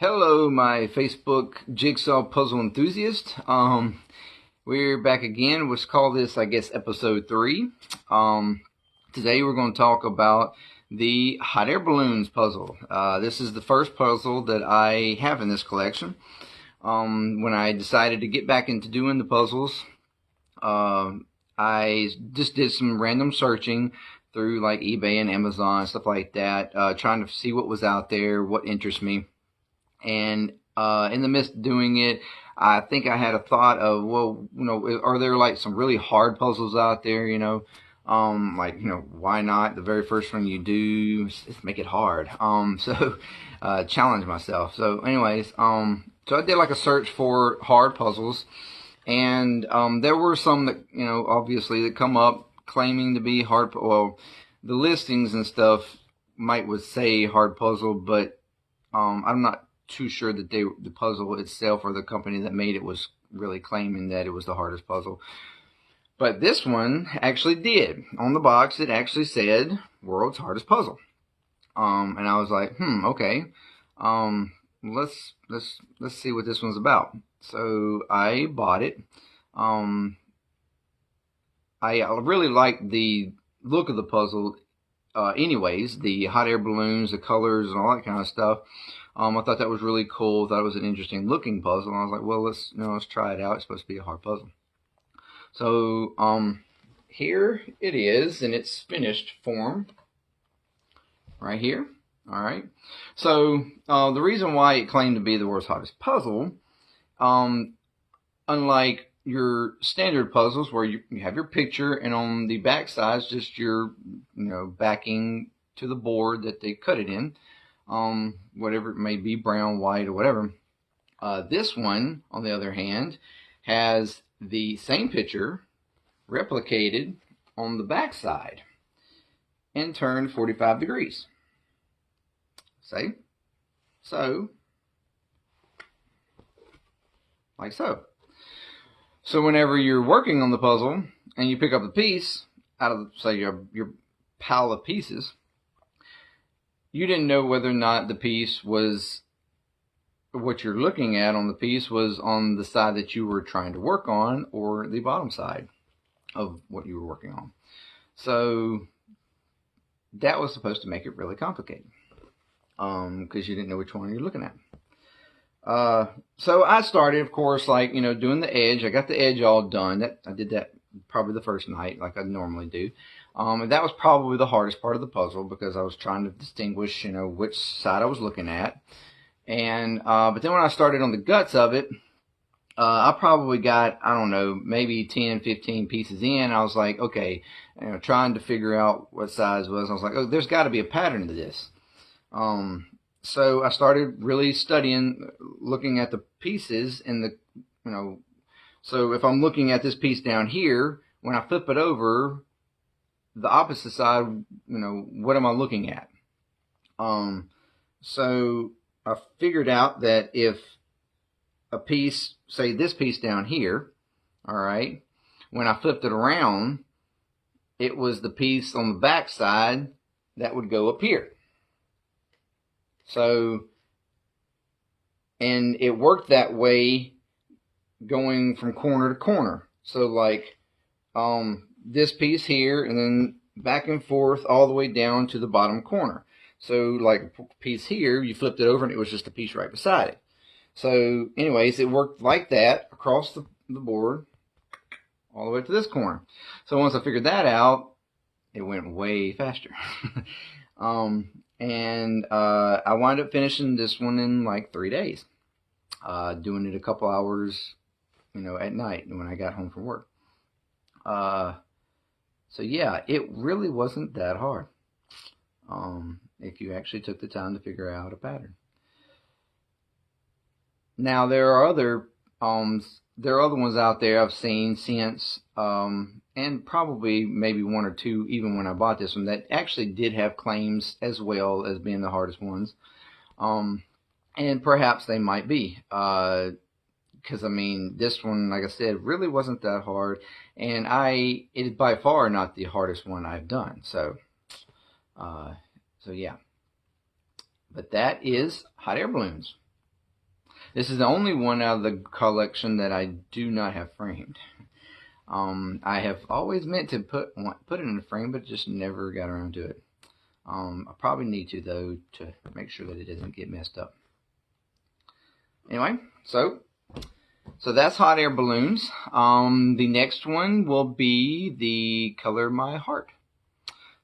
Hello, my Facebook Jigsaw puzzle enthusiast. We're back again. Let's call this, I guess, episode 3. Today we're going to talk about the hot air balloons puzzle. This is the first puzzle that I have in this collection. When I decided to get back into doing the puzzles, I just did some random searching through like eBay and Amazon and stuff like that, trying to see what was out there, what interests me. And in the midst of doing it, I think I had a thought of, well, are there like some really hard puzzles out there, why not? The very first one you do, just make it hard. Challenge myself. So anyways, so I did like a search for hard puzzles, and there were some that, obviously that come up claiming to be hard. Well, the listings and stuff would say hard puzzle, but I'm not too sure that the puzzle itself or the company that made it was really claiming that it was the hardest puzzle. But this one actually did. On the box, it actually said world's hardest puzzle. And I was like, okay. Let's see what this one's about. So I bought it. I really liked the look of the puzzle. Anyways, the hot air balloons, the colors, and all that kind of stuff. I thought that was really cool. Thought it was an interesting looking puzzle. And I was like, well, let's try it out. It's supposed to be a hard puzzle. So here it is in its finished form, right here. All right. So the reason why it claimed to be the world's hardest puzzle, unlike your standard puzzles where you have your picture and on the back side is just your backing to the board that they cut it in, whatever it may be, brown, white, or whatever. This one, on the other hand, has the same picture replicated on the back side and turned 45 degrees. See? So, like so. So whenever you're working on the puzzle and you pick up the piece out of, say, your pile of pieces, you didn't know whether or not the piece was, what you're looking at on the piece was on the side that you were trying to work on or the bottom side of what you were working on. So that was supposed to make it really complicated because you didn't know which one you're looking at. So I started, of course, doing the edge. I got the edge all done. I did that probably the first night, like I normally do. And that was probably the hardest part of the puzzle because I was trying to distinguish, which side I was looking at. And, but then when I started on the guts of it, I probably got, I don't know, maybe 10, 15 pieces in. I was like, okay, trying to figure out what size was. I was like, oh, there's got to be a pattern to this. So I started really studying, looking at the pieces and so if I'm looking at this piece down here, when I flip it over, the opposite side, what am I looking at? So I figured out that if a piece, say this piece down here, all right, when I flipped it around, it was the piece on the back side that would go up here. So, and it worked that way going from corner to corner. So like this piece here and then back and forth all the way down to the bottom corner. So like a piece here, you flipped it over and it was just a piece right beside it. So anyways, it worked like that across the board all the way to this corner. So once I figured that out, it went way faster. And I wound up finishing this one in like 3 days, doing it a couple hours, at night when I got home from work. So yeah, it really wasn't that hard if you actually took the time to figure out a pattern. Now there are other ones out there I've seen since, and probably maybe one or two even when I bought this one that actually did have claims as well as being the hardest ones. And perhaps they might be, because I mean this one, like I said, really wasn't that hard, and it is by far not the hardest one I've done. So yeah. But that is hot air balloons. This is the only one out of the collection that I do not have framed. I have always meant to put it in a frame, but just never got around to it. I probably need to, though, to make sure that it doesn't get messed up. Anyway, so that's hot air balloons. The next one will be the Color My Heart.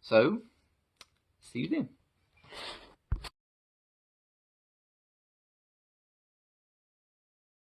So, see you then.